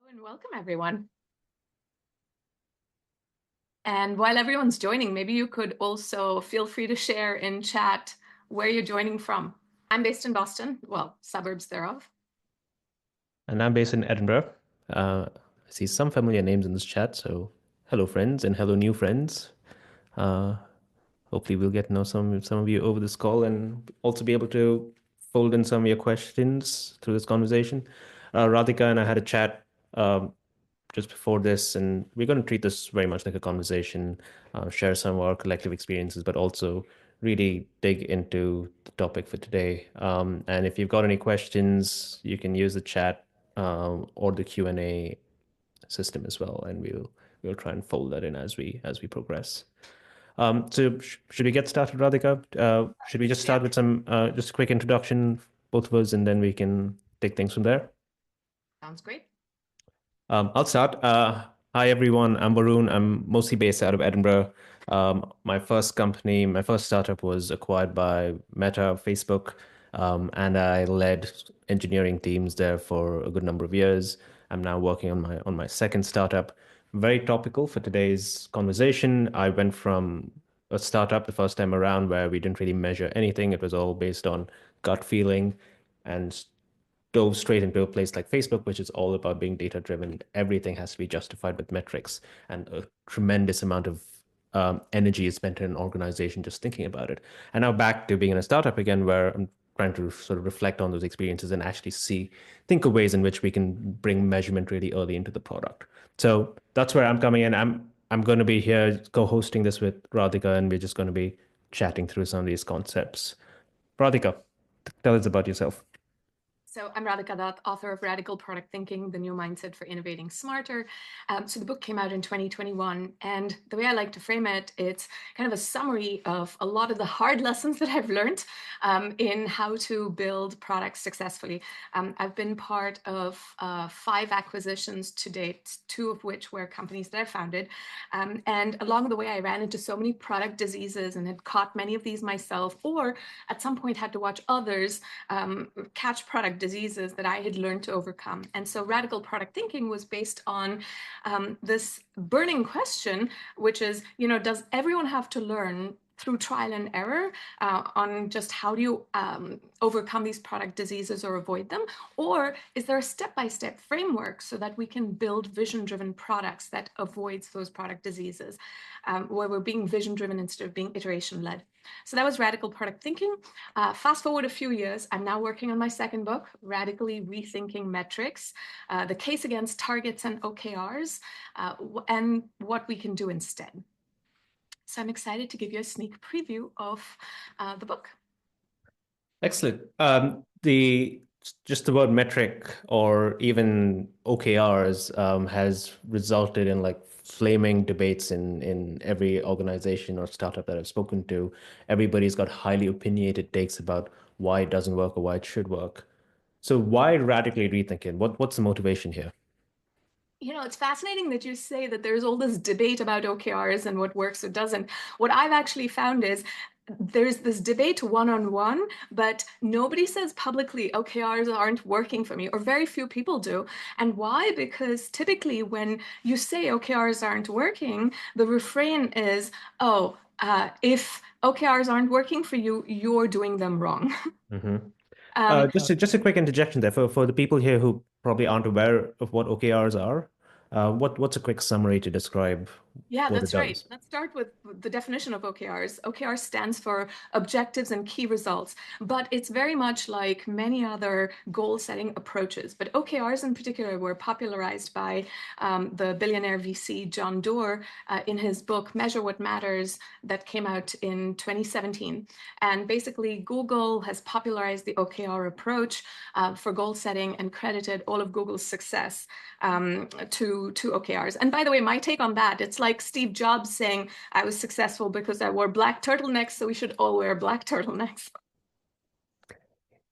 And welcome, everyone. And while everyone's joining, maybe you could also feel free to share in chat where you're joining from. I'm based in Boston, well, suburbs thereof. And I'm based in Edinburgh. I see some familiar names in this chat, so hello, friends, and hello, new friends. Uh, Hopefully, we'll get to know some of you over this call and also be able to fold in some of your questions through this conversation. Radhika and I had a chat just before this, and we're going to treat this very much like a conversation, share some of our collective experiences, but also really dig into the topic for today. And if you've got any questions, you can use the chat or the Q&A system as well, and we'll try and fold that in as we progress. So should we get started, Radhika? Should we just start with some just a quick introduction, both of us, and then we can take things from there? Sounds great. I'll start. Hi, everyone. I'm Varun. I'm mostly based out of Edinburgh. My first company, my first startup was acquired by Meta, Facebook, and I led engineering teams there for a good number of years. I'm now working on my second startup. Very topical for today's conversation. I went from a startup the first time around where we didn't really measure anything. It was all based on gut feeling and dove straight into a place like Facebook, which is all about being data driven. Everything has to be justified with metrics, and a tremendous amount of energy is spent in an organization just thinking about it. And now back to being in a startup again, where I'm trying to sort of reflect on those experiences and actually think of ways in which we can bring measurement really early into the product. So that's where I'm coming in. I'm going to be here co-hosting this with Radhika, and we're just going to be chatting through some of these concepts. Radhika, tell us about yourself. So I'm Radhika Dutt, author of Radical Product Thinking, The New Mindset for Innovating Smarter. So the book came out in 2021. And the way I like to frame it, it's kind of a summary of a lot of the hard lessons that I've learned in how to build products successfully. I've been part of 5 acquisitions to date, 2 of which were companies that I founded. And along the way, I ran into so many product diseases and had caught many of these myself, or at some point had to watch others catch product diseases that I had learned to overcome. And so radical product thinking was based on this burning question, which is, does everyone have to learn through trial and error on just how do you overcome these product diseases or avoid them? Or is there a step-by-step framework so that we can build vision-driven products that avoids those product diseases, where we're being vision-driven instead of being iteration-led? So that was radical product thinking. Fast forward a few years, I'm now working on my second book, Radically Rethinking Metrics, the case against targets and OKRs, and what we can do instead. So I'm excited to give you a sneak preview of the book. Excellent. The word metric or even OKRs has resulted in like flaming debates in every organization or startup that I've spoken to. Everybody's got highly opinionated takes about why it doesn't work or why it should work. So why radically rethink it? What's the motivation here? It's fascinating that you say that there's all this debate about OKRs and what works or doesn't. What I've actually found is there's this debate one-on-one, but nobody says publicly OKRs aren't working for me, or very few people do. And why? Because typically when you say OKRs aren't working, the refrain is, oh, if OKRs aren't working for you, you're doing them wrong. Mhm. Um, Just a quick interjection there for the people here who probably aren't aware of what OKRs are. What's a quick summary to describe Yeah, what it that's right. does? Let's start with the definition of OKRs. OKR stands for objectives and key results, but it's very much like many other goal setting approaches. But OKRs in particular were popularized by the billionaire VC John Doerr in his book Measure What Matters that came out in 2017. And basically, Google has popularized the OKR approach for goal setting and credited all of Google's success to OKRs. And by the way, my take on that, it's like Steve Jobs saying I was successful because I wore black turtlenecks, so we should all wear black turtlenecks.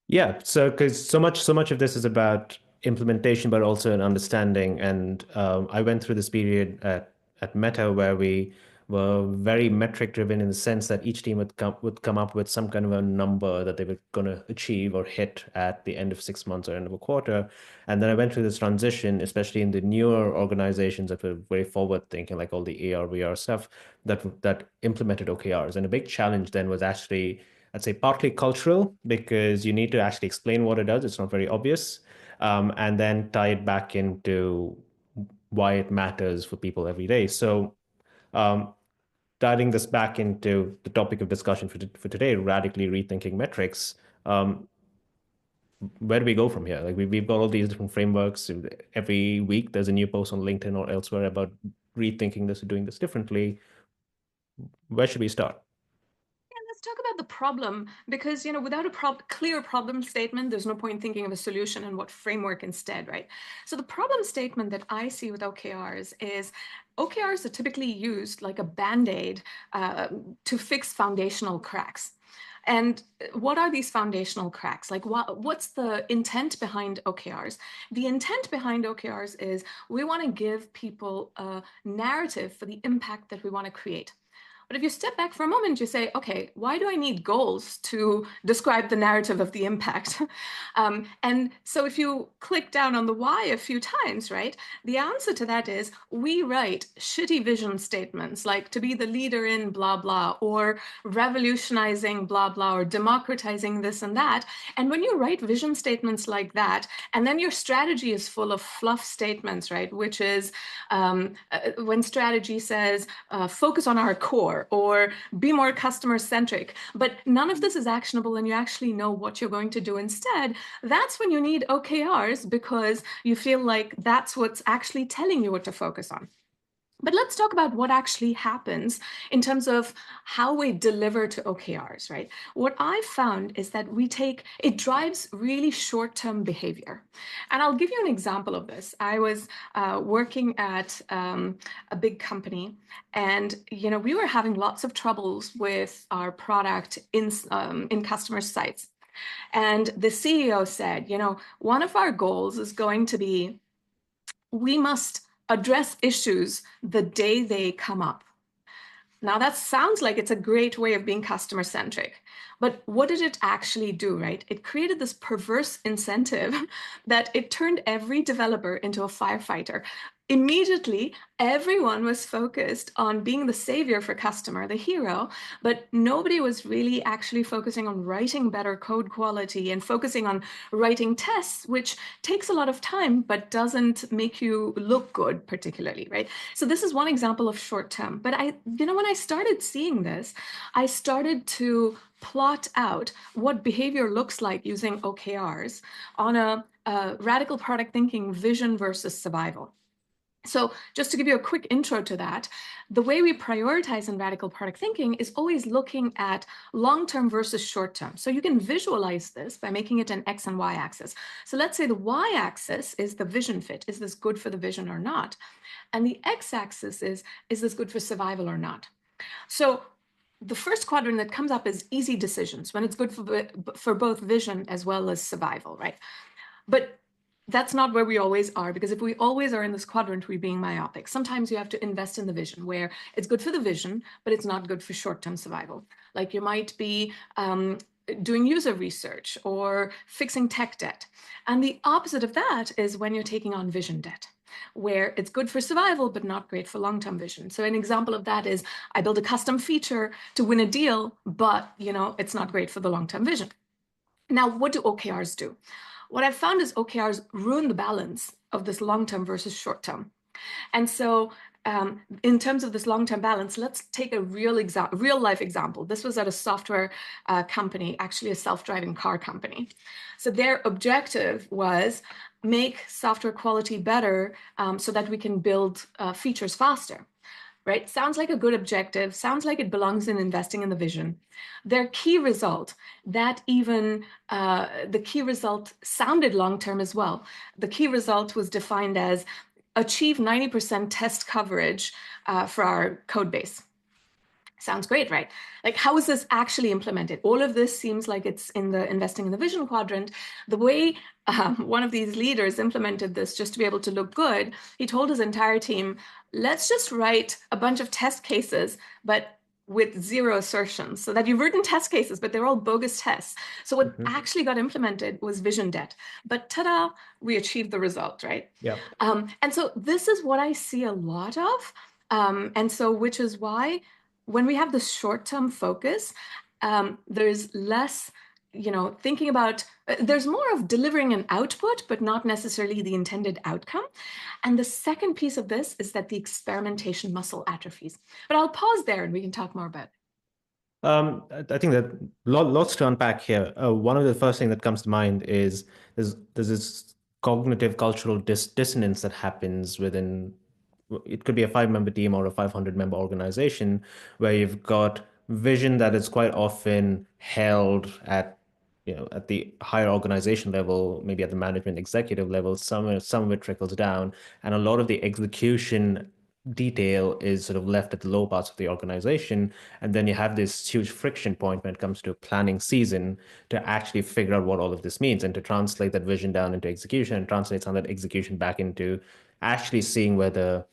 Yeah, so because so much of this is about implementation, but also an understanding. And I went through this period at Meta where we were very metric driven in the sense that each team would come up with some kind of a number that they were going to achieve or hit at the end of 6 months or end of a quarter. And then I went through this transition, especially in the newer organizations that were very forward thinking, like all the AR, VR stuff that implemented OKRs. And a big challenge then was actually, I'd say, partly cultural, because you need to actually explain what it does. It's not very obvious. And then tie it back into why it matters for people every day. So, dialing this back into the topic of discussion for today, radically rethinking metrics, um, where do we go from here? Like we've got all these different frameworks. Every week there's a new post on LinkedIn or elsewhere about rethinking this or doing this differently. Where should we start? Let's talk about the problem, because without a clear problem statement, there's no point thinking of a solution and what framework instead, right? So the problem statement that I see with OKRs is OKRs are typically used like a band-aid to fix foundational cracks. And what are these foundational cracks? Like what's the intent behind OKRs? The intent behind OKRs is we want to give people a narrative for the impact that we want to create. But if you step back for a moment, you say, okay, why do I need goals to describe the narrative of the impact? And so if you click down on the why a few times, right, the answer to that is we write shitty vision statements like to be the leader in blah, blah, or revolutionizing blah, blah, or democratizing this and that. And when you write vision statements like that, and then your strategy is full of fluff statements, right, which is when strategy says focus on our core, or be more customer centric, but none of this is actionable and you actually know what you're going to do instead, that's when you need OKRs, because you feel like that's what's actually telling you what to focus on. But let's talk about what actually happens in terms of how we deliver to OKRs, right? What I found is that it drives really short-term behavior. And I'll give you an example of this. I was working at a big company, and we were having lots of troubles with our product in customer sites. And the CEO said, one of our goals is going to be, we must address issues the day they come up. Now that sounds like it's a great way of being customer centric, but what did it actually do, right? It created this perverse incentive that it turned every developer into a firefighter. Immediately, everyone was focused on being the savior for customer, the hero, but nobody was really actually focusing on writing better code quality and focusing on writing tests, which takes a lot of time, but doesn't make you look good particularly, right? So this is one example of short term. But when I started seeing this, I started to plot out what behavior looks like using OKRs on a radical product thinking vision versus survival. So just to give you a quick intro to that, the way we prioritize in radical product thinking is always looking at long-term versus short-term. So you can visualize this by making it an X and Y axis. So let's say the Y axis is the vision fit. Is this good for the vision or not? And the X axis is this good for survival or not? So the first quadrant that comes up is easy decisions, when it's good for both vision as well as survival, right? But that's not where we always are, because if we always are in this quadrant, we're being myopic. Sometimes you have to invest in the vision, where it's good for the vision, but it's not good for short-term survival. Like you might be doing user research or fixing tech debt. And the opposite of that is when you're taking on vision debt, where it's good for survival, but not great for long-term vision. So an example of that is I build a custom feature to win a deal, but it's not great for the long-term vision. Now, what do OKRs do? What I've found is OKRs ruin the balance of this long-term versus short-term. And so in terms of this long-term balance, let's take a real life example. This was at a software company, actually a self-driving car company. So their objective was make software quality better so that we can build features faster. Right? Sounds like a good objective, sounds like it belongs in investing in the vision. Their key result, the key result sounded long-term as well. The key result was defined as achieve 90% test coverage for our code base. Sounds great, right? Like, how is this actually implemented? All of this seems like it's in the investing in the vision quadrant. The way one of these leaders implemented this just to be able to look good, he told his entire team, let's just write a bunch of test cases, but with zero assertions, so that you've written test cases, but they're all bogus tests. So what actually got implemented was vision debt. But ta-da, we achieved the result, right? Yeah. And so this is what I see a lot of. And so, which is why when we have this short-term focus, there's less, thinking about, there's more of delivering an output, but not necessarily the intended outcome. And the second piece of this is that the experimentation muscle atrophies. But I'll pause there and we can talk more about it. I think that lots to unpack here. One of the first thing that comes to mind is there's this cognitive cultural dissonance that happens within, it could be a 5-member team or a 500-member organization, where you've got vision that is quite often held at, at the higher organization level, maybe at the management executive level. Some of it trickles down, and a lot of the execution detail is sort of left at the low parts of the organization. And then you have this huge friction point when it comes to planning season to actually figure out what all of this means and to translate that vision down into execution and translate some of that execution back into actually seeing whether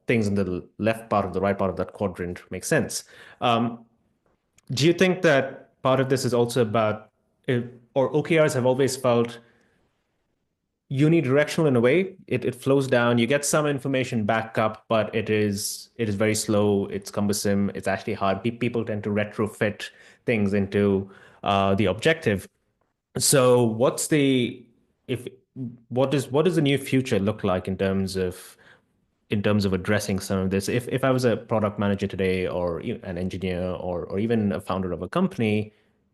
things in the left part of the right part of that quadrant make sense. Do you think that part of this is also about, or OKRs have always felt unidirectional in a way? It flows down, you get some information back up, but it is very slow, it's cumbersome, it's actually hard. People tend to retrofit things into the objective. So if what does the new future look like in terms of addressing some of this? If I was a product manager today, or an engineer, or even a founder of a company,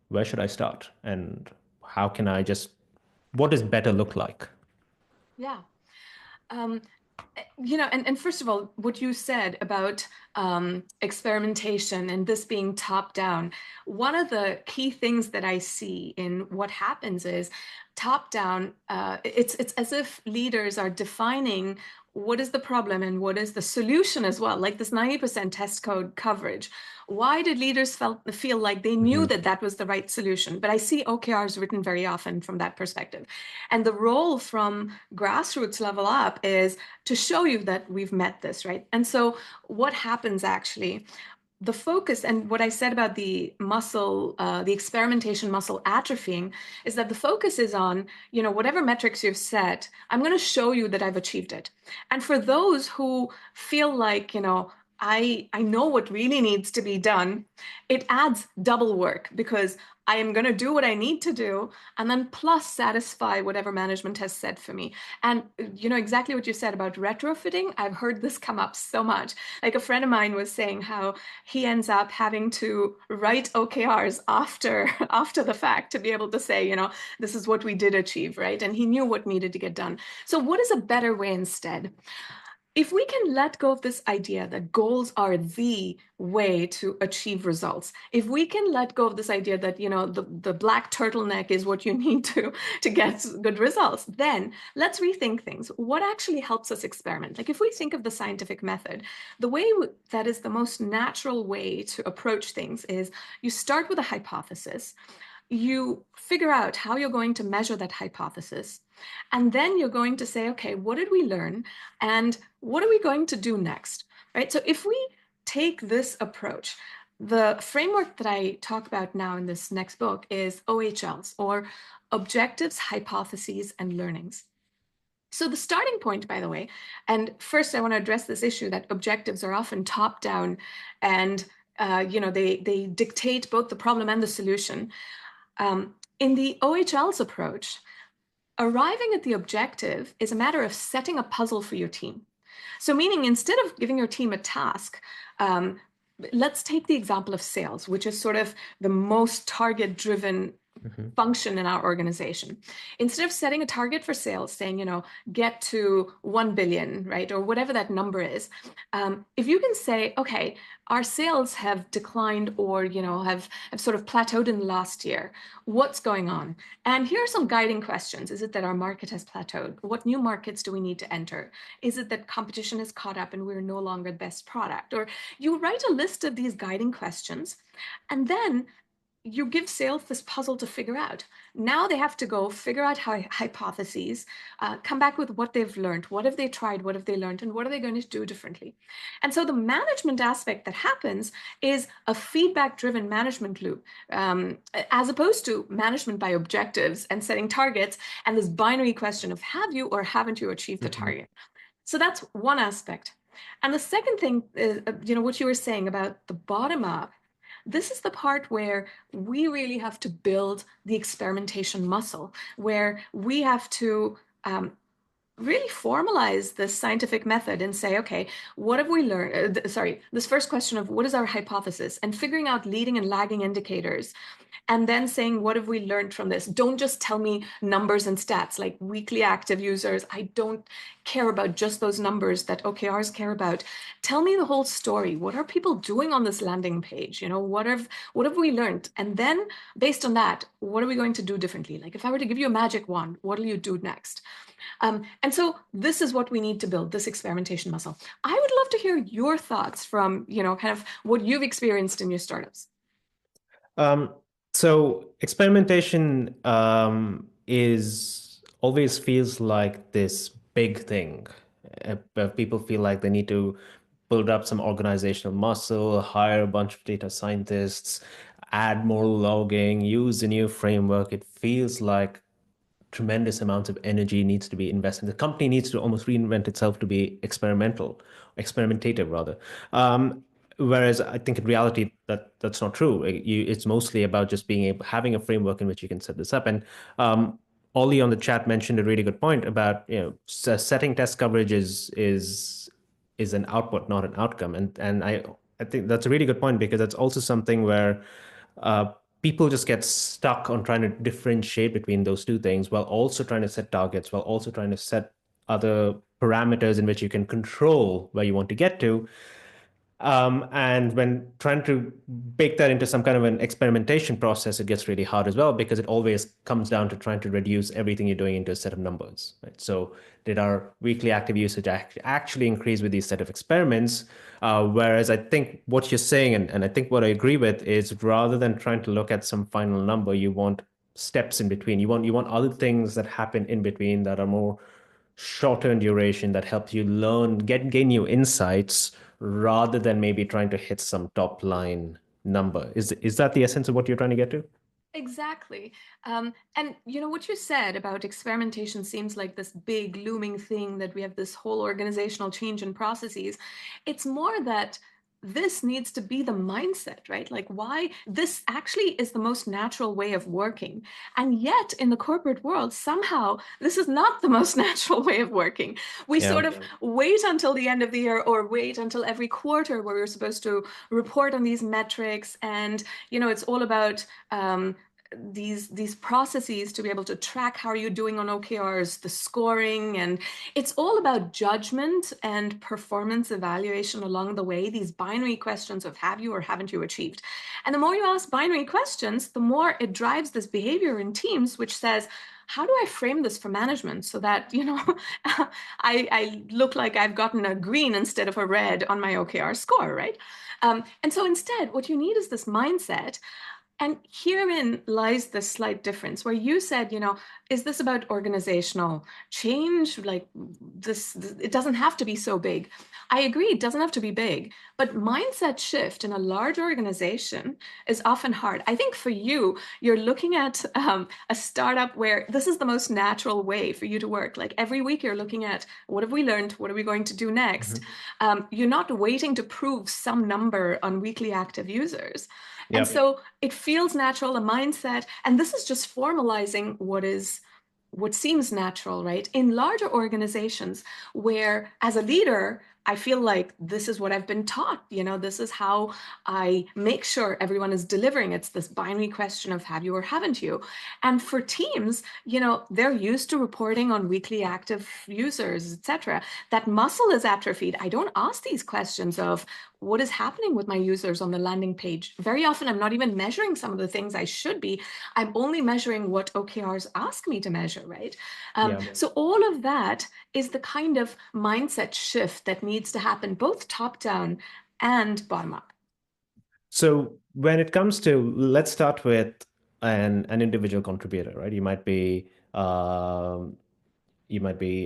where should I start? And how can I just, what does better look like? Yeah. Um, and first of all, what you said about experimentation and this being top down, one of the key things that I see in what happens is top down. It's as if leaders are defining what is the problem and what is the solution as well. Like this 90% test code coverage. Why did leaders feel like they knew that that was the right solution? But I see OKRs written very often from that perspective. And the role from grassroots level up is to show you that we've met this, right? And so what happens actually, the focus and what I said about the muscle, the experimentation muscle atrophying, is that the focus is on, whatever metrics you've set, I'm going to show you that I've achieved it. And for those who feel like, I know what really needs to be done, it adds double work because I am going to do what I need to do and then plus satisfy whatever management has said for me. And exactly what you said about retrofitting, I've heard this come up so much. Like a friend of mine was saying how he ends up having to write OKRs after the fact to be able to say, this is what we did achieve, right? And he knew what needed to get done. So what is a better way instead? If we can let go of this idea that goals are the way to achieve results, if we can let go of this idea that, the black turtleneck is what you need to get good results, then let's rethink things. What actually helps us experiment? Like if we think of the scientific method, the way that is the most natural way to approach things is you start with a hypothesis. You figure out how you're going to measure that hypothesis. And then you're going to say, okay, what did we learn? And what are we going to do next? Right? So if we take this approach, the framework that I talk about now in this next book is OHLs, or objectives, hypotheses, and learnings. So the starting point, by the way, and first I want to address this issue that objectives are often top down and they dictate both the problem and the solution. In the OHL's approach, arriving at the objective is a matter of setting a puzzle for your team. So meaning instead of giving your team a task, let's take the example of sales, which is sort of the most target-driven function in our organization. Instead of setting a target for sales, saying, get to 1 billion, right? Or whatever that number is. If you can say, okay, our sales have declined or, have sort of plateaued in the last year. What's going on? And here are some guiding questions. Is it that our market has plateaued? What new markets do we need to enter? Is it that competition has caught up and we're no longer the best product? Or you write a list of these guiding questions, and then you give sales this puzzle to figure out. Now they have to go figure out hypotheses, come back with what they've learned, what have they tried, what have they learned, and what are they going to do differently. And so the management aspect that happens is a feedback-driven management loop, as opposed to management by objectives and setting targets and this binary question of have you or haven't you achieved the target. So that's one aspect. And the second thing is, what you were saying about the bottom up. This is the part where we really have to build the experimentation muscle, where we have to really formalize this scientific method and say, okay, what have we learned? This first question of what is our hypothesis, and figuring out leading and lagging indicators. And then saying, what have we learned from this? Don't just tell me numbers and stats like weekly active users. I don't care about just those numbers that OKRs care about. Tell me the whole story. What are people doing on this landing page? What have we learned? And then based on that, what are we going to do differently? Like if I were to give you a magic wand, what will you do next? And so this is what we need to build, this experimentation muscle. I would love to hear your thoughts from, kind of what you've experienced in your startups. So experimentation always feels like this big thing. People feel like they need to build up some organizational muscle, hire a bunch of data scientists, add more logging, use a new framework. It feels like tremendous amounts of energy needs to be invested. The company needs to almost reinvent itself to be experimentative rather. Whereas I think in reality that's not true. It's mostly about just having a framework in which you can set this up. And Ollie on the chat mentioned a really good point about setting test coverage is an output, not an outcome. And I think that's a really good point, because that's also something where people just get stuck on trying to differentiate between those two things while also trying to set targets, while also trying to set other parameters in which you can control where you want to get to. And when trying to bake that into some kind of an experimentation process, it gets really hard as well, because it always comes down to trying to reduce everything you're doing into a set of numbers, right? So did our weekly active usage actually increase with these set of experiments? Whereas I think what you're saying, and I think what I agree with, is rather than trying to look at some final number, you want steps in between. You want other things that happen in between that are more shorter in duration, that help you learn, gain new insights, rather than maybe trying to hit some top line number. Is that the essence of what you're trying to get to? Exactly. And what you said about experimentation seems like this big looming thing, that we have this whole organizational change in processes. It's more that this needs to be the mindset, right? Like why this actually is the most natural way of working. And yet in the corporate world, somehow this is not the most natural way of working. We sort of wait until the end of the year, or wait until every quarter where we're supposed to report on these metrics. And, it's all about these processes to be able to track how are you doing on OKRs, the scoring, and it's all about judgment and performance evaluation along the way, these binary questions of have you or haven't you achieved. And the more you ask binary questions, the more it drives this behavior in teams, which says, how do I frame this for management so that, I look like I've gotten a green instead of a red on my OKR score, right? And so instead, what you need is this mindset. And herein lies the slight difference, where you said, is this about organizational change? Like this, it doesn't have to be so big. I agree, it doesn't have to be big, but mindset shift in a large organization is often hard. I think for you, you're looking at a startup where this is the most natural way for you to work. Like every week you're looking at what have we learned? What are we going to do next? You're not waiting to prove some number on weekly active users. And so it feels natural, a mindset, and this is just formalizing what seems natural, right? In larger organizations where as a leader, I feel like this is what I've been taught. This is how I make sure everyone is delivering. It's this binary question of have you or haven't you? And for teams, they're used to reporting on weekly active users, etc. That muscle is atrophied. I don't ask these questions of what is happening with my users on the landing page. Very often, I'm not even measuring some of the things I should be. I'm only measuring what OKRs ask me to measure, right? Yeah. So all of that is the kind of mindset shift that needs to happen both top down and bottom up. So when it comes to, let's start with an individual contributor, right? You might be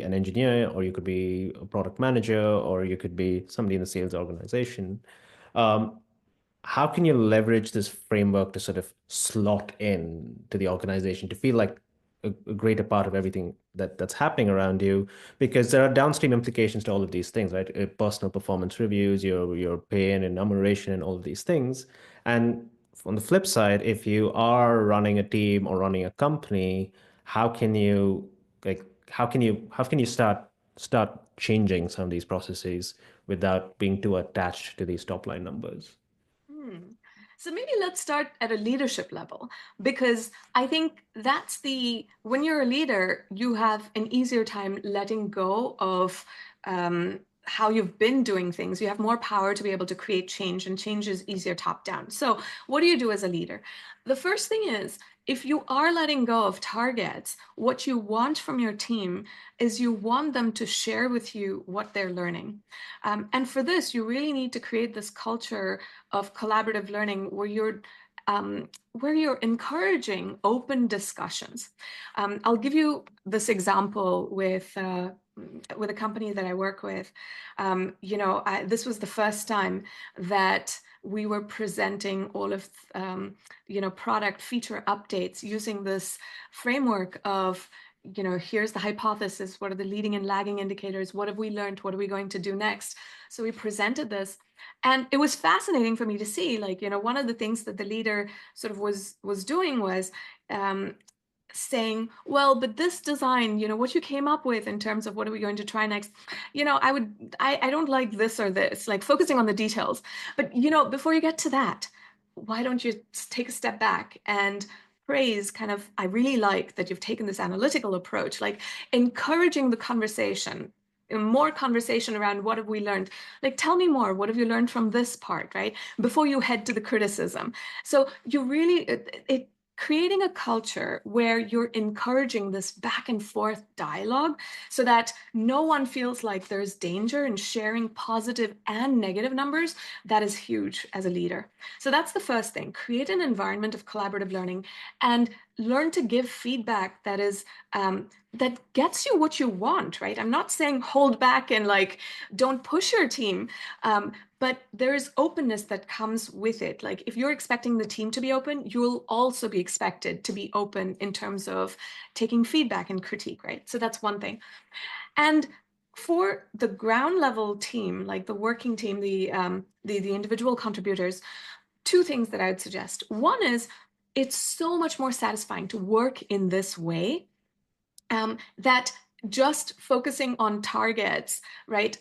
an engineer, or you could be a product manager, or you could be somebody in the sales organization. Um, how can you leverage this framework to sort of slot in to the organization to feel like a greater part of everything that's happening around you? Because there are downstream implications to all of these things, right? Personal performance reviews, your pay and enumeration, and all of these things. And on the flip side, if you are running a team or running a company, how can you how can you start changing some of these processes without being too attached to these top line numbers? Hmm. So maybe let's start at a leadership level, because I think when you're a leader, you have an easier time letting go of how you've been doing things. You have more power to be able to create change, and change is easier top down. So what do you do as a leader? The first thing is, if you are letting go of targets, what you want from your team is you want them to share with you what they're learning. And for this, you really need to create this culture of collaborative learning where you're encouraging open discussions. I'll give you this example with a company that I work with. This was the first time that we were presenting all of product feature updates using this framework of here's the hypothesis, what are the leading and lagging indicators, what have we learned, what are we going to do next. So we presented this, and it was fascinating for me to see, one of the things that the leader sort of was doing was saying, well, but this design, what you came up with in terms of what are we going to try next, I don't like this or this, like focusing on the details. But before you get to that, why don't you take a step back and praise kind of, I really like that you've taken this analytical approach, like encouraging the conversation, more conversation around what have we learned, like tell me more, what have you learned from this part, right, before you head to the criticism. So you really it creating a culture where you're encouraging this back and forth dialogue so that no one feels like there's danger in sharing positive and negative numbers. That is huge as a leader. So that's the first thing. Create an environment of collaborative learning and learn to give feedback that gets you what you want, right? I'm not saying hold back and don't push your team, but there is openness that comes with it. Like if you're expecting the team to be open, you'll also be expected to be open in terms of taking feedback and critique, right? So that's one thing. And for the ground level team, like the working team, the individual contributors, two things that I would suggest. One is it's so much more satisfying to work in this way, that just focusing on targets, right,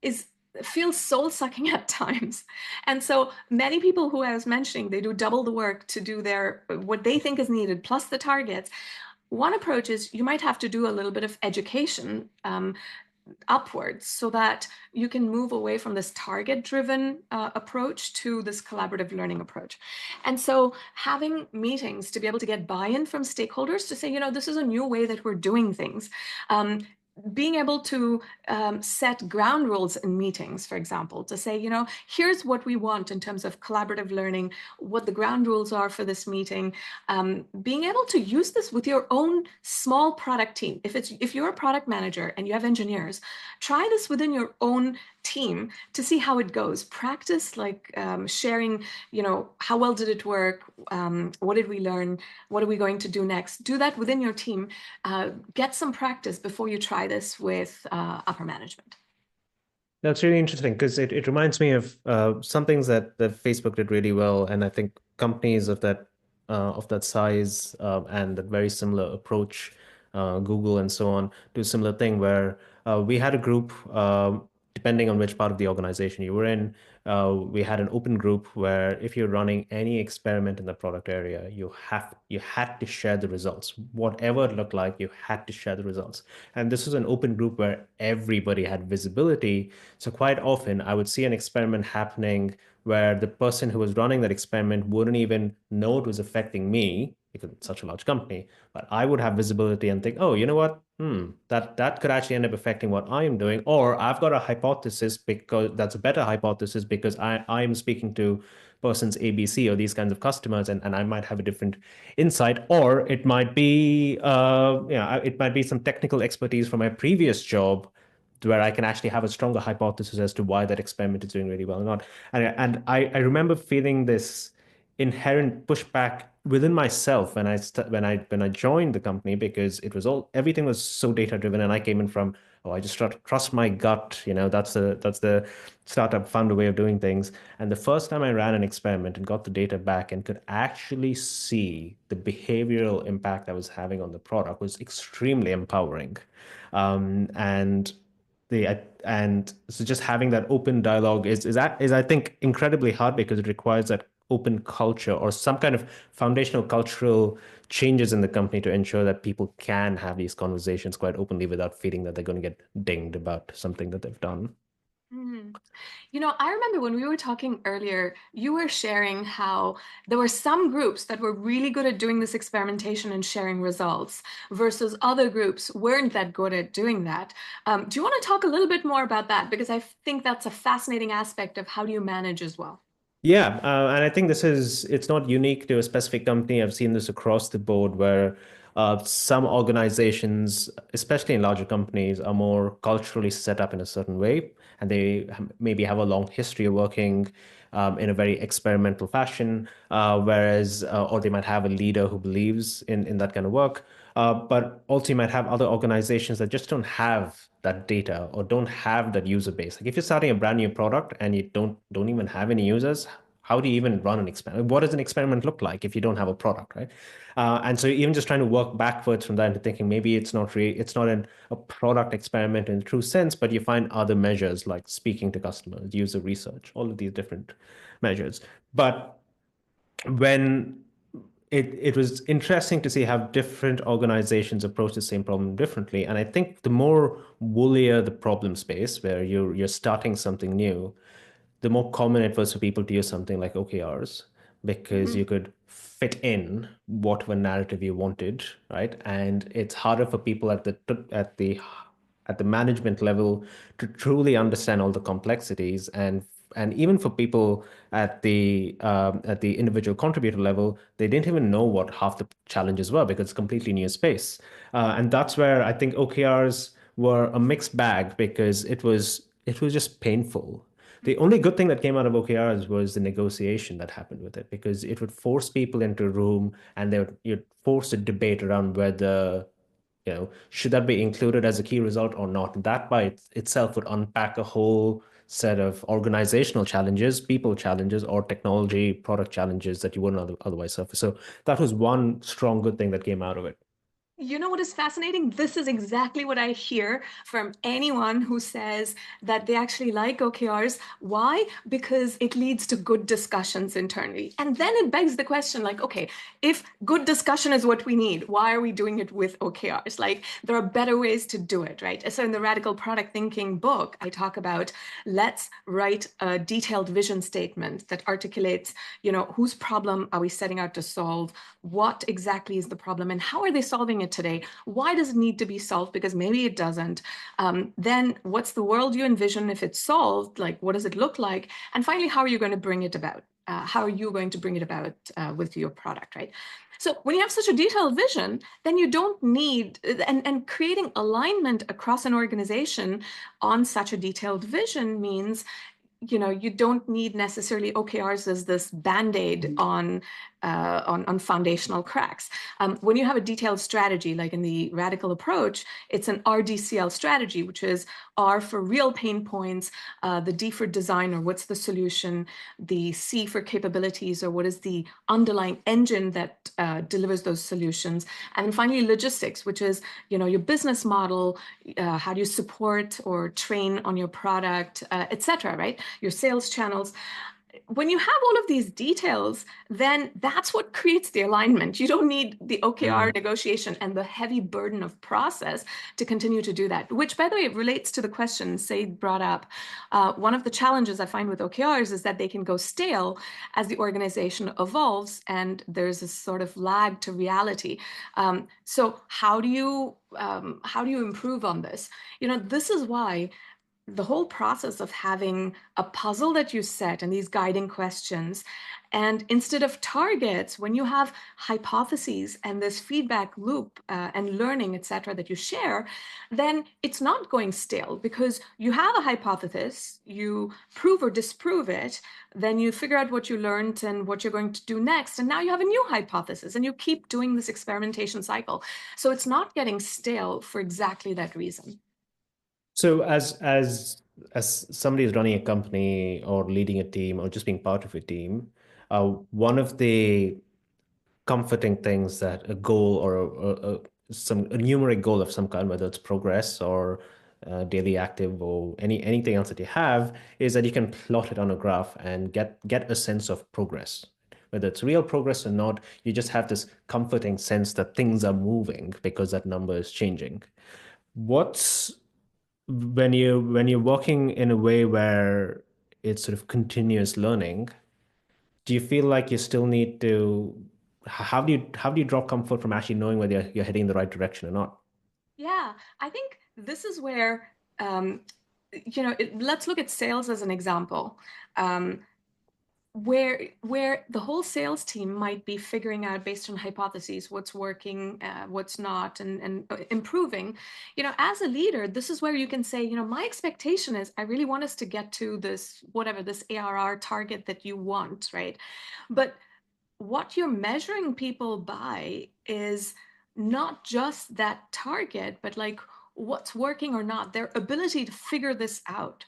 is feels soul sucking at times. And so many people who I was mentioning, they do double the work to do what they think is needed plus the targets. One approach is you might have to do a little bit of education upwards so that you can move away from this target-driven approach to this collaborative learning approach. And so having meetings to be able to get buy-in from stakeholders to say, this is a new way that we're doing things. Being able to set ground rules in meetings, for example, to say, here's what we want in terms of collaborative learning, what the ground rules are for this meeting. Being able to use this with your own small product team. If you're a product manager and you have engineers, try this within your own team to see how it goes. Practice sharing, how well did it work? What did we learn? What are we going to do next? Do that within your team. Get some practice before you try this with upper management. That's really interesting because it reminds me of some things that Facebook did really well, and I think companies of that size and that very similar approach, Google and so on, do a similar thing where we had a group. depending on which part of the organization you were in, we had an open group where if you're running any experiment in the product area, you had to share the results. Whatever it looked like, you had to share the results. And this was an open group where everybody had visibility. So quite often I would see an experiment happening where the person who was running that experiment wouldn't even know it was affecting me because it's such a large company, but I would have visibility and think, oh, you know what? That could actually end up affecting what I am doing. Or I've got a hypothesis because that's a better hypothesis because I'm speaking to persons ABC or these kinds of customers, and I might have a different insight. Or it might be it might be some technical expertise from my previous job where I can actually have a stronger hypothesis as to why that experiment is doing really well or not. And I remember feeling this inherent pushback within myself when I joined the company because everything was so data driven, and I came in from, oh, I just trust my gut, that's the startup founder way of doing things. And the first time I ran an experiment and got the data back and could actually see the behavioral impact I was having on the product was extremely empowering. And so just having that open dialogue is I think incredibly hard because it requires that open culture or some kind of foundational cultural changes in the company to ensure that people can have these conversations quite openly without feeling that they're going to get dinged about something that they've done. Mm. I remember when we were talking earlier, you were sharing how there were some groups that were really good at doing this experimentation and sharing results versus other groups weren't that good at doing that. Do you want to talk a little bit more about that? Because I think that's a fascinating aspect of how do you manage as well. Yeah, and I think it's not unique to a specific company. I've seen this across the board where some organizations, especially in larger companies, are more culturally set up in a certain way, and they maybe have a long history of working in a very experimental fashion, or they might have a leader who believes in that kind of work. But also, you might have other organizations that just don't have that data or don't have that user base. Like if you're starting a brand new product and you don't even have any users, how do you even run an experiment? What does an experiment look like if you don't have a product, right? And so even just trying to work backwards from that into thinking maybe it's not a product experiment in the true sense, but you find other measures like speaking to customers, user research, all of these different measures. But when it was interesting to see how different organizations approach the same problem differently. And I think the more woollier the problem space, where you're starting something new, the more common it was for people to use something like OKRs because Mhm. you could fit in whatever narrative you wanted, right? And it's harder for people at the management level to truly understand all the complexities, and even for people at the individual contributor level, they didn't even know what half the challenges were because it's completely new space. And that's where I think OKRs were a mixed bag because it was just painful. The only good thing that came out of OKRs was the negotiation that happened with it because it would force people into a room and you'd force a debate around whether, should that be included as a key result or not. That by itself would unpack a whole set of organizational challenges, people challenges, or technology product challenges that you wouldn't otherwise surface. So that was one strong good thing that came out of it. You know what is fascinating? This is exactly what I hear from anyone who says that they actually like OKRs. Why? Because it leads to good discussions internally. And then it begs the question like, okay, if good discussion is what we need, why are we doing it with OKRs? Like, there are better ways to do it, right? So in the Radical Product Thinking book, I talk about let's write a detailed vision statement that articulates, whose problem are we setting out to solve? What exactly is the problem and how are they solving it today? Why does it need to be solved? Because maybe it doesn't. Then what's the world you envision if it's solved? Like, what does it look like? And finally, how are you going to bring it about? How are you going to bring it about with your product, right? So when you have such a detailed vision, then you don't need, and creating alignment across an organization on such a detailed vision means you don't need necessarily OKRs as this band-aid on foundational cracks. When you have a detailed strategy, like in the radical approach, it's an RDCL strategy, which is R for real pain points, the D for design, or what's the solution, the C for capabilities, or what is the underlying engine that delivers those solutions, and then finally logistics, which is your business model, how do you support or train on your product, etc. Right? Your sales channels. When you have all of these details, then that's what creates the alignment. You don't need the OKR negotiation and the heavy burden of process to continue to do that, which, by the way, relates to the question Said brought up. One of the challenges I find with OKRs is that they can go stale as the organization evolves, and there's a sort of lag to reality. So how do you improve on this? This is why the whole process of having a puzzle that you set and these guiding questions, and instead of targets, when you have hypotheses and this feedback loop and learning, etc., that you share, then it's not going stale, because you have a hypothesis, you prove or disprove it, then you figure out what you learned and what you're going to do next, and now you have a new hypothesis, and you keep doing this experimentation cycle. So it's not getting stale for exactly that reason. So as somebody who's running a company or leading a team or just being part of a team, one of the comforting things that a goal or a numeric goal of some kind, whether it's progress or daily active or anything else that you have, is that you can plot it on a graph and get a sense of progress. Whether it's real progress or not, you just have this comforting sense that things are moving because that number is changing. What's when you're working in a way where it's sort of continuous learning, do you feel like you still need to, how do you draw comfort from actually knowing whether you're heading in the right direction or not? Yeah, I think this is where, let's look at sales as an example. Where the whole sales team might be figuring out based on hypotheses what's working, what's not, and improving. As a leader, this is where you can say, my expectation is I really want us to get to this, whatever this ARR target that you want, right? But what you're measuring people by is not just that target, but like what's working or not, their ability to figure this out.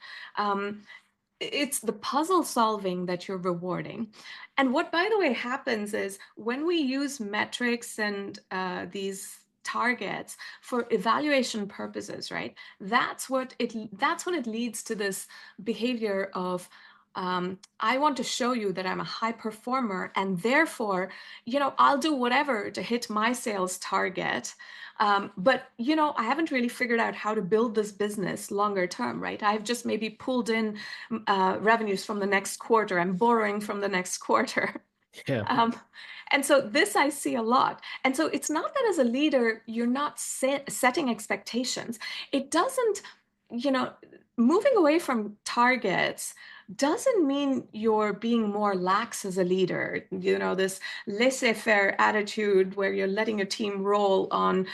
It's the puzzle solving that you're rewarding. And what, by the way, happens is when we use metrics and these targets for evaluation purposes, right? That's what it leads to, this behavior of I want to show you that I'm a high performer, and therefore, I'll do whatever to hit my sales target. But I haven't really figured out how to build this business longer term, right? I've just maybe pulled in revenues from the next quarter. I'm borrowing from the next quarter. Yeah. Um, and so this I see a lot. And so it's not that as a leader, you're not setting expectations. It doesn't, moving away from targets doesn't mean you're being more lax as a leader. This laissez-faire attitude where you're letting your team roll on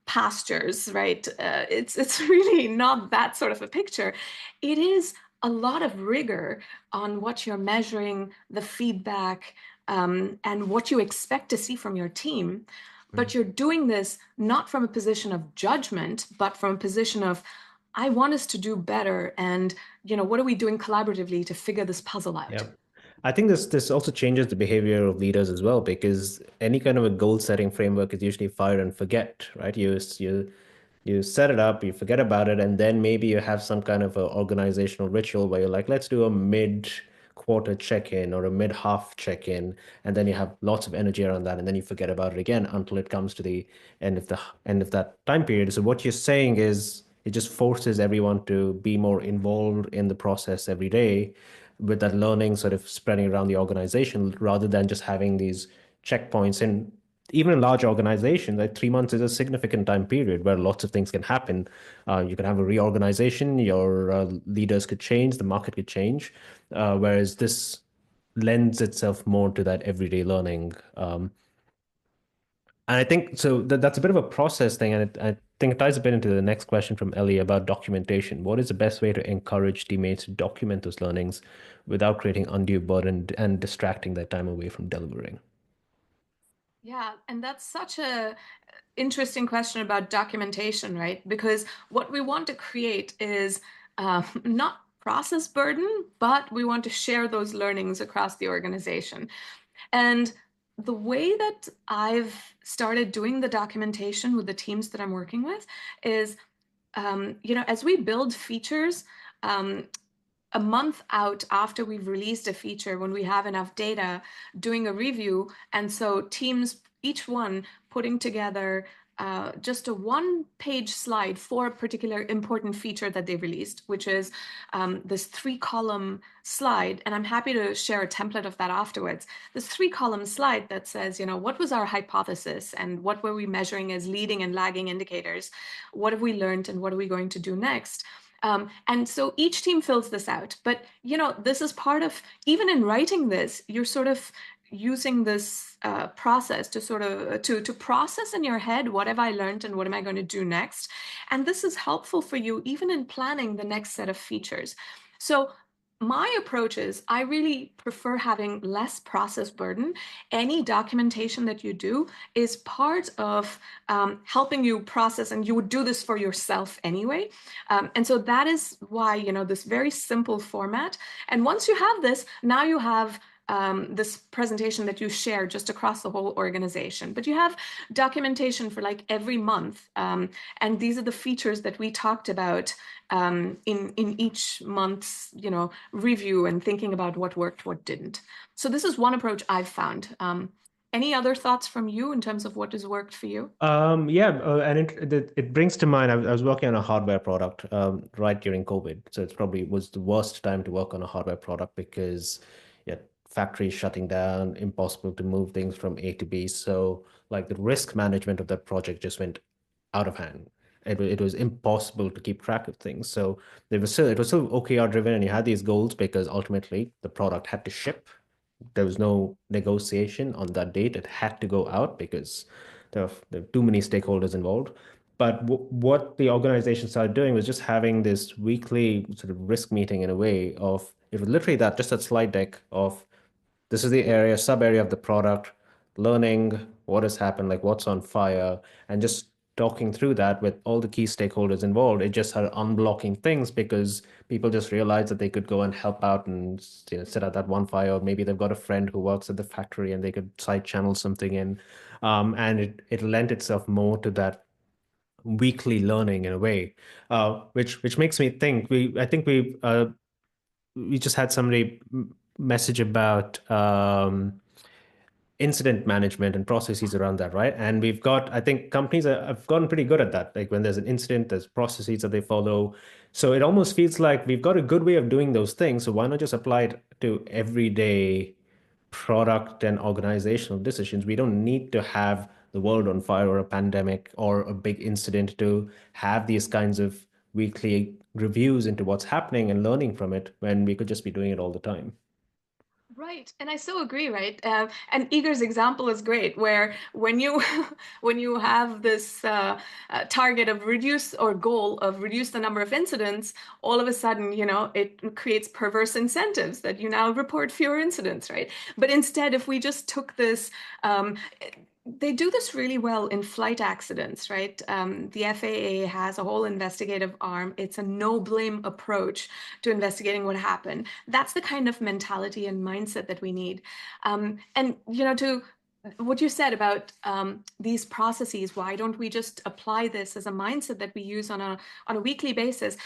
pastures, right? It's really not that sort of a picture. It is a lot of rigor on what you're measuring, the feedback, and what you expect to see from your team. But you're doing this not from a position of judgment, but from a position of, I want us to do better. And, what are we doing collaboratively to figure this puzzle out? Yeah. I think this also changes the behavior of leaders as well, because any kind of a goal setting framework is usually fire and forget, right? You set it up, you forget about it, and then maybe you have some kind of a organizational ritual where you're like, let's do a mid-quarter check-in or a mid-half check-in, and then you have lots of energy around that, and then you forget about it again until it comes to the end of that time period. So what you're saying is it just forces everyone to be more involved in the process every day, with that learning sort of spreading around the organization rather than just having these checkpoints. And even in large organizations, like 3 months is a significant time period where lots of things can happen. You can have a reorganization, your leaders could change, the market could change, whereas this lends itself more to that everyday learning. And I think so that's a bit of a process thing, and think it ties a bit into the next question from Ellie about documentation. What is the best way to encourage teammates to document those learnings without creating undue burden and distracting their time away from delivering? Yeah, and that's such a interesting question about documentation, right? Because what we want to create is not process burden, but we want to share those learnings across the organization. And the way that I've started doing the documentation with the teams that I'm working with is, as we build features, um, a month out after we've released a feature, when we have enough data, doing a review. And so teams, each one putting together just a one-page slide for a particular important feature that they released, which is this 3-column slide. And I'm happy to share a template of that afterwards. This 3-column slide that says, what was our hypothesis and what were we measuring as leading and lagging indicators? What have we learned and what are we going to do next? And so each team fills this out. But, this is part of, even in writing this, you're sort of using this process to sort of to process in your head, what have I learned and what am I going to do next? And this is helpful for you even in planning the next set of features. So my approach is I really prefer having less process burden. Any documentation that you do is part of helping you process, and you would do this for yourself anyway. And so that is why, this very simple format. And once you have this, now you have this presentation that you share just across the whole organization. But you have documentation for like every month. And these are the features that we talked about in each month's review and thinking about what worked, what didn't. So this is one approach I've found. Any other thoughts from you in terms of what has worked for you? Yeah, and it brings to mind. I was working on a hardware product right during COVID, so it's probably was the worst time to work on a hardware product because yeah, factories shutting down, impossible to move things from A to B. So like the risk management of that project just went out of hand. It was impossible to keep track of things. So it was still OKR driven, and you had these goals because ultimately the product had to ship. There was no negotiation on that date. It had to go out because there were too many stakeholders involved. But what the organization started doing was just having this weekly sort of risk meeting in a way of it was literally that just that slide deck of this is the area, sub area of the product, learning what has happened, like what's on fire, and just talking through that with all the key stakeholders involved. It just started unblocking things because people just realized that they could go and help out and set out that one fire. Or maybe they've got a friend who works at the factory and they could side channel something in. And it lent itself more to that weekly learning in a way, which makes me think I think we just had somebody message about incident management and processes around that, right? And I think companies have gotten pretty good at that. Like when there's an incident, there's processes that they follow. So it almost feels like we've got a good way of doing those things. So why not just apply it to everyday product and organizational decisions? We don't need to have the world on fire or a pandemic or a big incident to have these kinds of weekly reviews into what's happening and learning from it when we could just be doing it all the time. Right, and I so agree, right? And Igor's example is great, where when you when you have this target of reduce or goal of reduce the number of incidents, all of a sudden, it creates perverse incentives that you now report fewer incidents, right? But instead, if we just took this, they do this really well in flight accidents, right? The FAA has a whole investigative arm. It's a no-blame approach to investigating what happened. That's the kind of mentality and mindset that we need. And to what you said about these processes, why don't we just apply this as a mindset that we use on a weekly basis?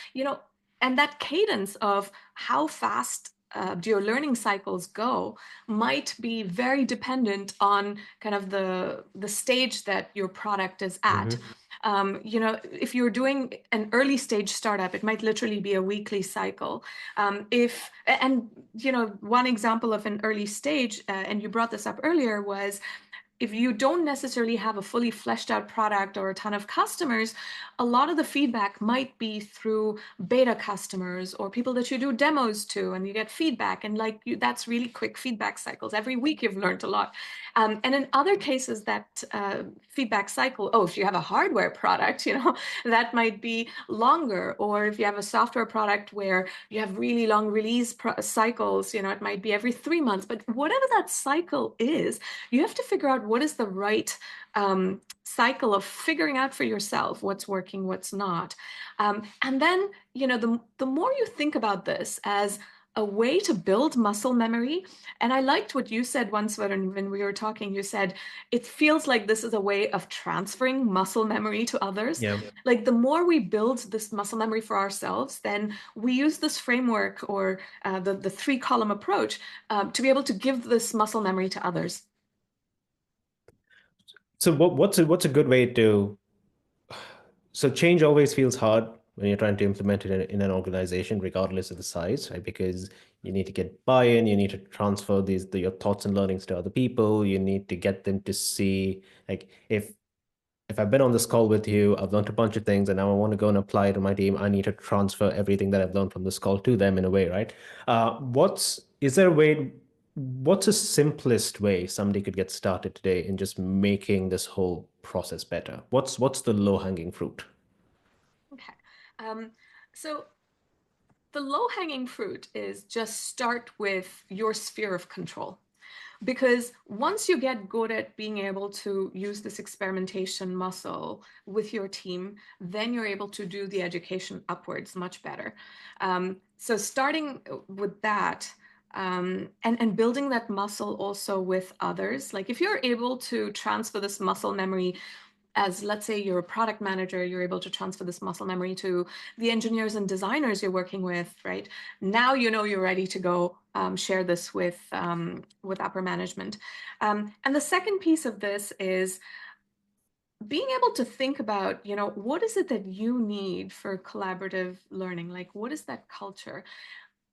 And that cadence of how fast do your learning cycles go might be very dependent on kind of the stage that your product is at. If you're doing an early stage startup, it might literally be a weekly cycle. One example of an early stage, and you brought this up earlier, was if you don't necessarily have a fully fleshed out product or a ton of customers, a lot of the feedback might be through beta customers or people that you do demos to, and you get feedback, and like that's really quick feedback cycles. Every week you've learned a lot. And in other cases, that feedback cycle, if you have a hardware product, that might be longer. Or if you have a software product where you have really long release cycles, it might be every 3 months. But whatever that cycle is, you have to figure out what is the right cycle of figuring out for yourself what's working, what's not. And then, the more you think about this as a way to build muscle memory, and I liked what you said once, Varun, when we were talking, you said, it feels like this is a way of transferring muscle memory to others. Yeah. Like the more we build this muscle memory for ourselves, then we use this framework or the 3-column approach to be able to give this muscle memory to others. So what's a good way to, so change always feels hard when you're trying to implement it in an organization, regardless of the size, right? Because you need to get buy-in, you need to transfer your thoughts and learnings to other people. You need to get them to see, like, if I've been on this call with you, I've learned a bunch of things, and now I want to go and apply it to my team. I need to transfer everything that I've learned from this call to them in a way, right? Is there a way, what's the simplest way somebody could get started today in just making this whole process better? What's the low-hanging fruit? Okay. So the low-hanging fruit is just start with your sphere of control. Because once you get good at being able to use this experimentation muscle with your team, then you're able to do the education upwards much better. So starting with that, and building that muscle also with others, like if you're able to transfer this muscle memory as, let's say, you're a product manager, you're able to transfer this muscle memory to the engineers and designers you're working with, right? Now you're ready to go share this with upper management. And the second piece of this is being able to think about, what is it that you need for collaborative learning? Like, what is that culture?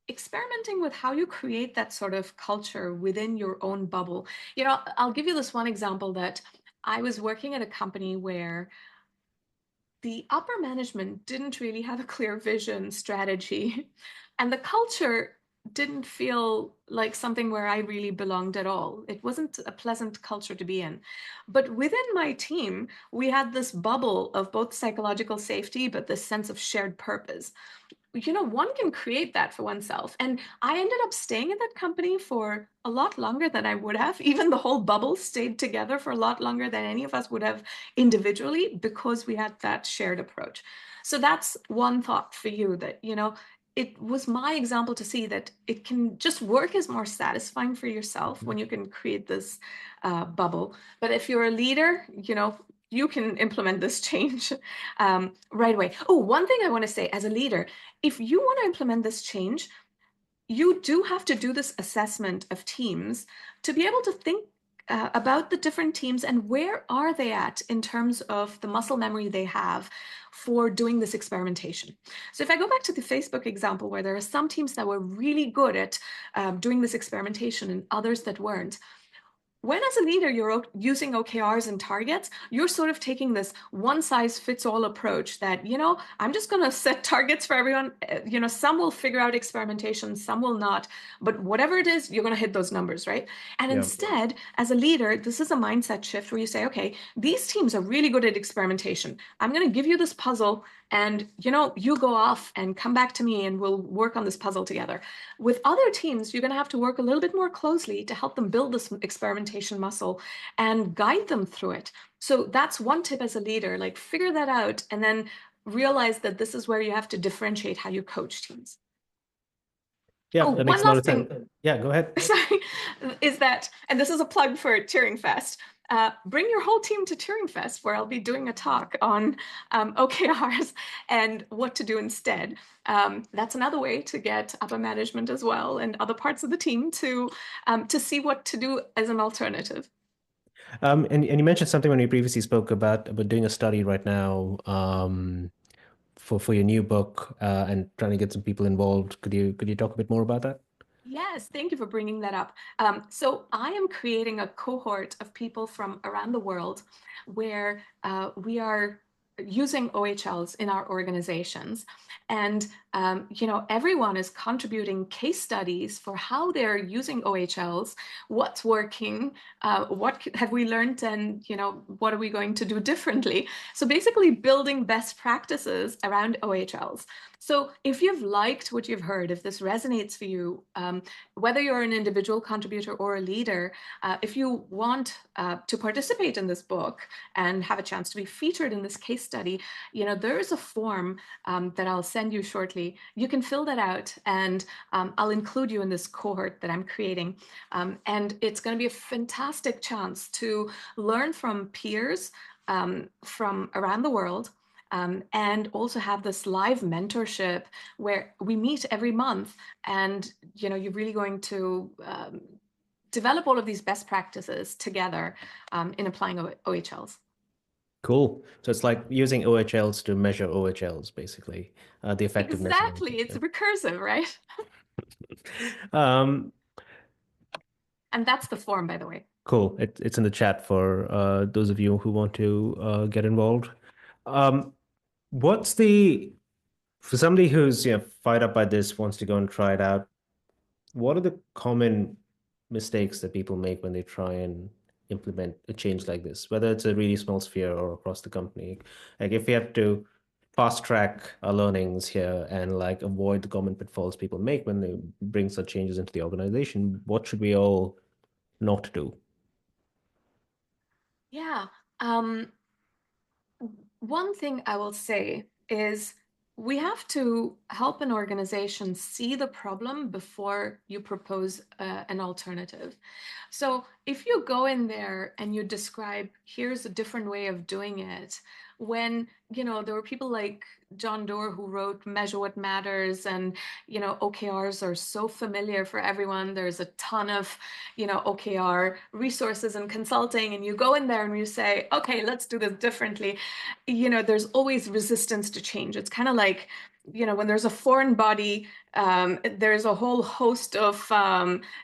Experimenting with how you create that sort of culture within your own bubble. I'll give you this one example that I was working at a company where the upper management didn't really have a clear vision strategy, and the culture didn't feel like something where I really belonged at all. It wasn't a pleasant culture to be in. But within my team, we had this bubble of both psychological safety, but this sense of shared purpose. One can create that for oneself. And I ended up staying at that company for a lot longer than I would have. Even the whole bubble stayed together for a lot longer than any of us would have individually, because we had that shared approach. So that's one thought for you, that, it was my example to see that it can just work as more satisfying for yourself when you can create this bubble. But if you're a leader, you can implement this change right away. Oh, one thing I want to say as a leader, if you want to implement this change, you do have to do this assessment of teams to be able to think about the different teams and where are they at in terms of the muscle memory they have for doing this experimentation. So if I go back to the Facebook example, where there are some teams that were really good at doing this experimentation and others that weren't, when as a leader you're using OKRs and targets, you're sort of taking this one size fits all approach that, I'm just going to set targets for everyone. Some will figure out experimentation, some will not, but whatever it is, you're going to hit those numbers, right? And Yeah. instead, as a leader, this is a mindset shift where you say, okay, these teams are really good at experimentation. I'm going to give you this puzzle, and you go off and come back to me and we'll work on this puzzle together. With other teams, you're going to have to work a little bit more closely to help them build this experimentation muscle and guide them through it. So that's one tip as a leader, like figure that out and then realize that this is where you have to differentiate how you coach teams. Yeah, Oh, that one makes a lot last of sense. thing, Yeah, go ahead. sorry, is that, and this is a plug for Turing Fest, bring your whole team to Turing Fest, where I'll be doing a talk on OKRs and what to do instead. That's another way to get upper management as well and other parts of the team to see what to do as an alternative. And you mentioned something when we previously spoke about doing a study right now for your new book and trying to get some people involved. Could you talk a bit more about that? Yes, thank you for bringing that up. So I am creating a cohort of people from around the world where we are using OHLs in our organizations. And, everyone is contributing case studies for how they're using OHLs, what's working, what have we learned, and, what are we going to do differently? So basically building best practices around OHLs. So if you've liked what you've heard, if this resonates for you, whether you're an individual contributor or a leader, if you want to participate in this book and have a chance to be featured in this case study, there is a form that I'll send you shortly. You can fill that out, and I'll include you in this cohort that I'm creating. And it's going to be a fantastic chance to learn from peers from around the world, and also have this live mentorship where we meet every month, and you're really going to develop all of these best practices together in applying OHLs. Cool. So it's like using OHLs to measure OHLs, basically, the effectiveness of Exactly, anything. it's recursive, right? Yeah. And that's the form, by the way. Cool. It's in the chat for those of you who want to get involved. Um, what's the for somebody who's fired up by this, wants to go and try it out, what are the common mistakes that people make when they try and implement a change like this, whether it's a really small sphere or across the company? Like if we have to fast track our learnings here and like avoid the common pitfalls people make when they bring such changes into the organization, what should we all not do? Yeah. One thing I will say is we have to help an organization see the problem before you propose an alternative. So if you go in there and you describe, here's a different way of doing it, when, there were people like John Doerr who wrote Measure What Matters, and, OKRs are so familiar for everyone. There's a ton of, OKR resources and consulting, and you go in there and you say, okay, let's do this differently. There's always resistance to change. It's kind of like, when there's a foreign body, there's a whole host of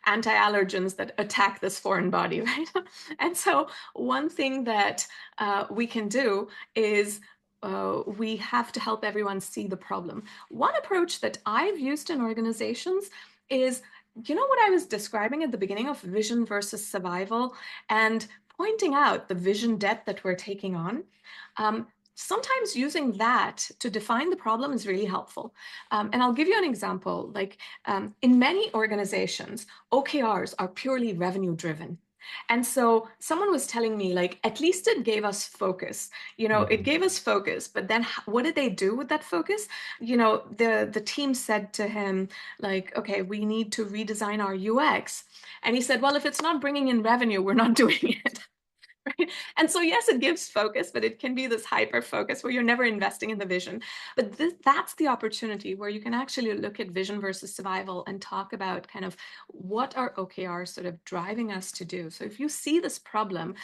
anti-allergens that attack this foreign body, right? And so one thing that we can do is we have to help everyone see the problem. One approach that I've used in organizations is, what I was describing at the beginning of vision versus survival, and pointing out the vision debt that we're taking on. Sometimes using that to define the problem is really helpful. And I'll give you an example. Like in many organizations, OKRs are purely revenue driven. And so someone was telling me, like, at least it gave us focus. It gave us focus, but then what did they do with that focus? The team said to him, like, okay, we need to redesign our UX. And he said, well, if it's not bringing in revenue, we're not doing it. Right? And so, yes, it gives focus, but it can be this hyper focus where you're never investing in the vision. But that's the opportunity where you can actually look at vision versus survival and talk about kind of what are OKRs sort of driving us to do. So if you see this problem,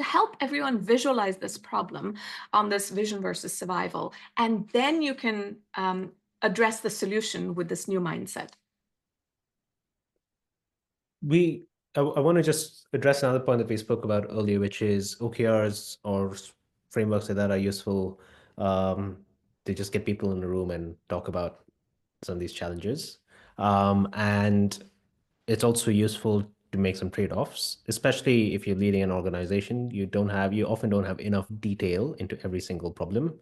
help everyone visualize this problem on this vision versus survival, and then you can address the solution with this new mindset. I want to just address another point that we spoke about earlier, which is OKRs or frameworks like that are useful to just get people in the room and talk about some of these challenges. And it's also useful to make some trade-offs, especially if you're leading an organization. You often don't have enough detail into every single problem.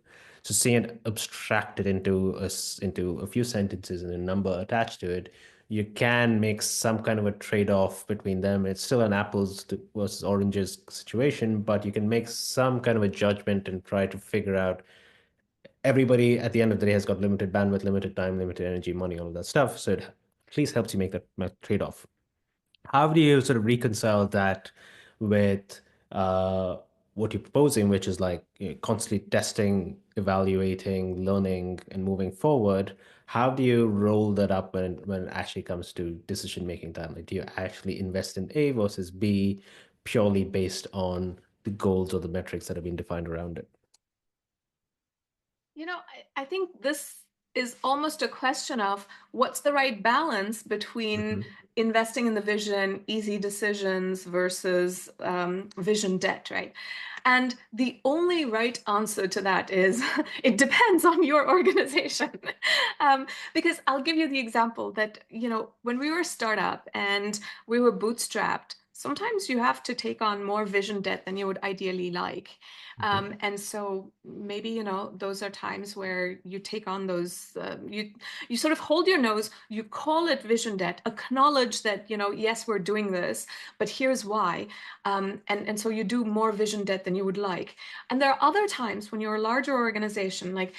So seeing it abstracted into a few sentences and a number attached to it, you can make some kind of a trade-off between them. It's still an versus oranges situation, but you can make some kind of a judgment and try to figure out everybody at the end of the day has got limited bandwidth, limited time, limited energy, money, all of that stuff. So it at least helps you make that trade-off. How do you sort of reconcile that with what you're proposing, which is like constantly testing, evaluating, learning, and moving forward? How do you roll that up when it actually comes to decision-making time? Like, do you actually invest in A versus B purely based on the goals or the metrics that have been defined around it? I think this is almost a question of what's the right balance between investing in the vision, easy decisions versus vision debt, right? And the only right answer to that is it depends on your organization. Because I'll give you the example that, when we were a startup and we were bootstrapped, sometimes you have to take on more vision debt than you would ideally like. And so maybe, those are times where you take on those, you sort of hold your nose, you call it vision debt, acknowledge that, yes, we're doing this, but here's why. And so you do more vision debt than you would like. And there are other times when you're a larger organization, like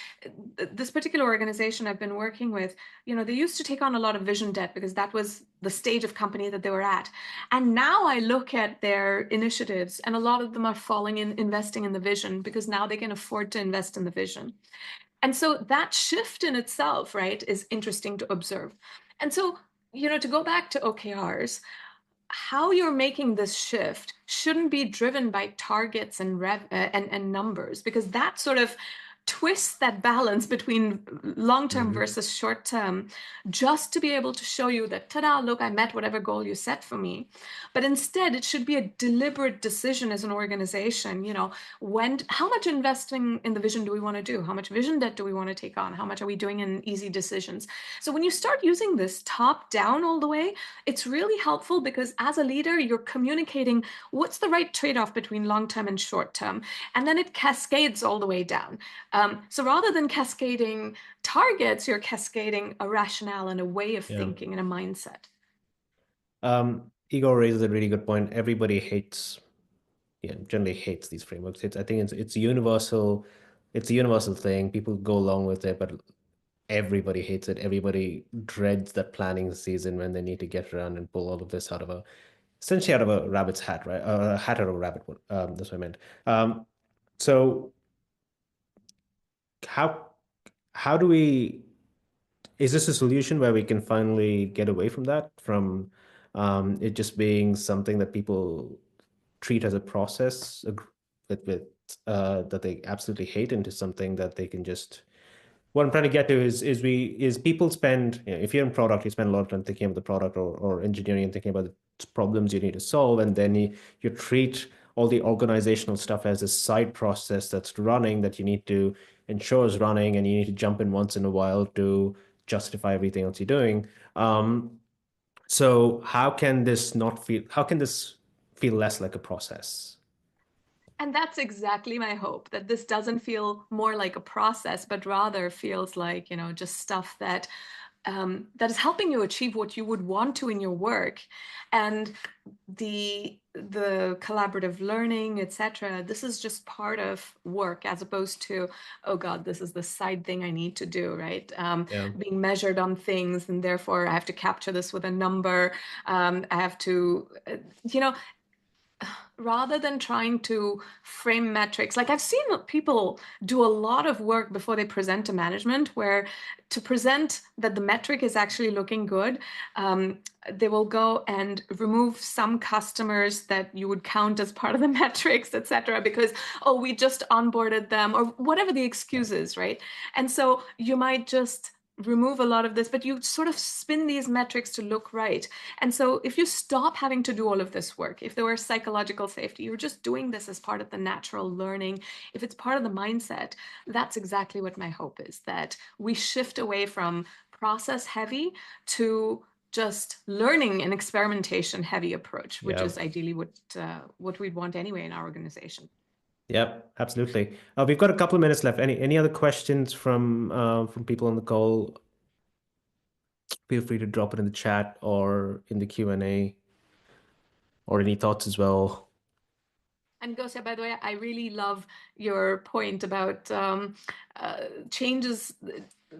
this particular organization I've been working with, they used to take on a lot of vision debt because that was the stage of company that they were at. And now I look at their initiatives, and a lot of them are falling in investing in the vision because now they can afford to invest in the vision. And so that shift in itself, right, is interesting to observe. And so, to go back to OKRs, how you're making this shift shouldn't be driven by targets and numbers, because that sort of twists that balance between long-term versus short-term, just to be able to show you that, ta-da, look, I met whatever goal you set for me. But instead, it should be a deliberate decision as an organization. How much investing in the vision do we want to do? How much vision debt do we want to take on? How much are we doing in easy decisions? So when you start using this top down all the way, it's really helpful, because as a leader, you're communicating what's the right trade-off between long-term and short-term, and then it cascades all the way down. So rather than cascading targets, you're cascading a rationale and a way of thinking and a mindset. Igor raises a really good point. Everybody generally hates these frameworks. I think it's a universal thing. People go along with it, but everybody hates it. Everybody dreads that planning season when they need to get around and pull all of this essentially out of a rabbit's hat, right? A hat out of a rabbit. That's what I meant. So how do we? Is this a solution where we can finally get away from that, from it just being something that people treat as a process that they absolutely hate, into something that they can just. What I'm trying to get to is people spend, if you're in product, you spend a lot of time thinking about the product, or engineering, and thinking about the problems you need to solve, and then you treat all the organizational stuff as a side process that's running, that you need to ensure is running, and you need to jump in once in a while to justify everything else you're doing. So how can this feel less like a process? And that's exactly my hope, that this doesn't feel more like a process, but rather feels like, just stuff that that is helping you achieve what you would want to in your work. And the collaborative learning, etc., this is just part of work, as opposed to, oh God, this is the side thing I need to do, right? Being measured on things, and therefore I have to capture this with a number. I have to, rather than trying to frame metrics, like I've seen people do a lot of work before they present to management, where to present that the metric is actually looking good, they will go and remove some customers that you would count as part of the metrics, etc., because, oh, we just onboarded them, or whatever the excuse is, right? And so you might just remove a lot of this, but you sort of spin these metrics to look right. And so if you stop having to do all of this work, if there were psychological safety, you're just doing this as part of the natural learning, if it's part of the mindset, that's exactly what my hope is, that we shift away from process heavy to just learning and experimentation heavy approach, which is ideally what we'd want anyway in our organization. Yep, absolutely. We've got a couple of minutes left. Any other questions from people on the call? Feel free to drop it in the chat or in the Q&A, or any thoughts as well. And Gosia, by the way, I really love your point about changes,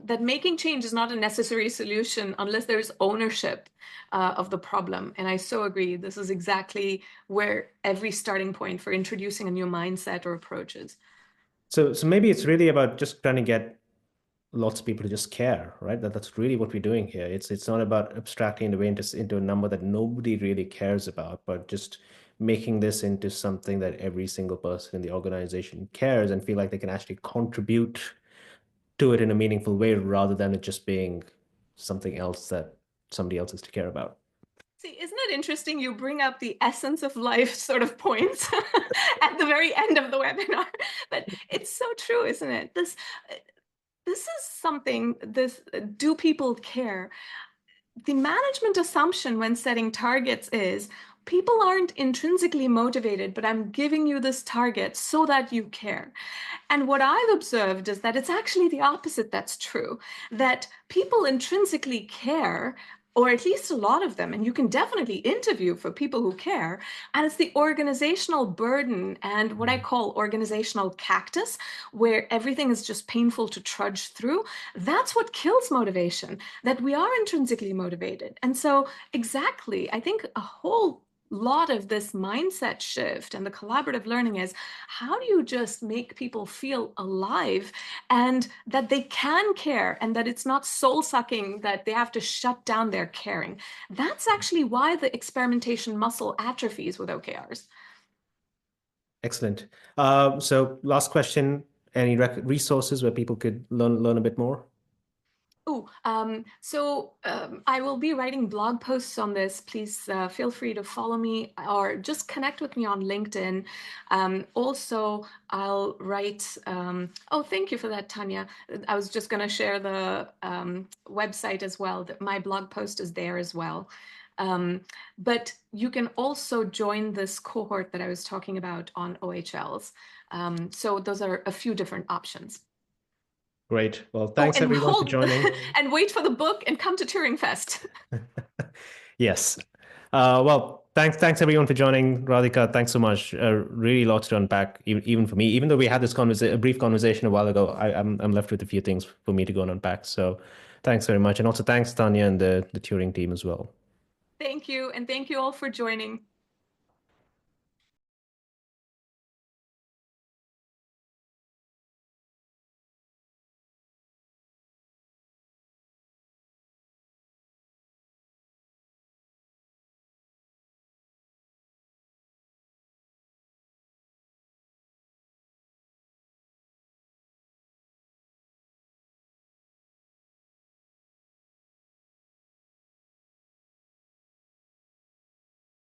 that making change is not a necessary solution unless there's ownership of the problem. And I so agree. This is exactly where every starting point for introducing a new mindset or approach is. So maybe it's really about just trying to get lots of people to just care, right? That's really what we're doing here. It's not about abstracting it away into a number that nobody really cares about, but just making this into something that every single person in the organization cares and feel like they can actually contribute to it in a meaningful way rather than it just being something else that somebody else is to care about. See, isn't it interesting? You bring up the essence of life sort of points at the very end of the webinar, but it's so true, isn't it? This is something, do people care? The management assumption when setting targets is people aren't intrinsically motivated, but I'm giving you this target so that you care. And what I've observed is that it's actually the opposite that's true, that people intrinsically care, or at least a lot of them, and you can definitely interview for people who care, and it's the organizational burden and what I call organizational cactus, where everything is just painful to trudge through. That's what kills motivation, that we are intrinsically motivated. And so exactly, I think a whole lot of this mindset shift and the collaborative learning is how do you just make people feel alive and that they can care and that it's not soul sucking that they have to shut down their caring. That's actually why the experimentation muscle atrophies with OKRs. Excellent. So last question, any resources where people could learn a bit more? I will be writing blog posts on this. Please feel free to follow me or just connect with me on LinkedIn. Also, I'll write. Thank you for that, Tanya. I was just going to share the website as well. My blog post is there as well. But you can also join this cohort that I was talking about on OHLs. So those are a few different options. Great. Well, thanks everyone for joining. And wait for the book and come to Turing Fest. Yes. Well, thanks everyone for joining. Radhika, thanks so much. Really lots to unpack, even for me. Even though we had this a brief conversation a while ago, I'm left with a few things for me to go and unpack. So thanks very much. And also thanks, Tanya and the Turing team as well. Thank you. And thank you all for joining.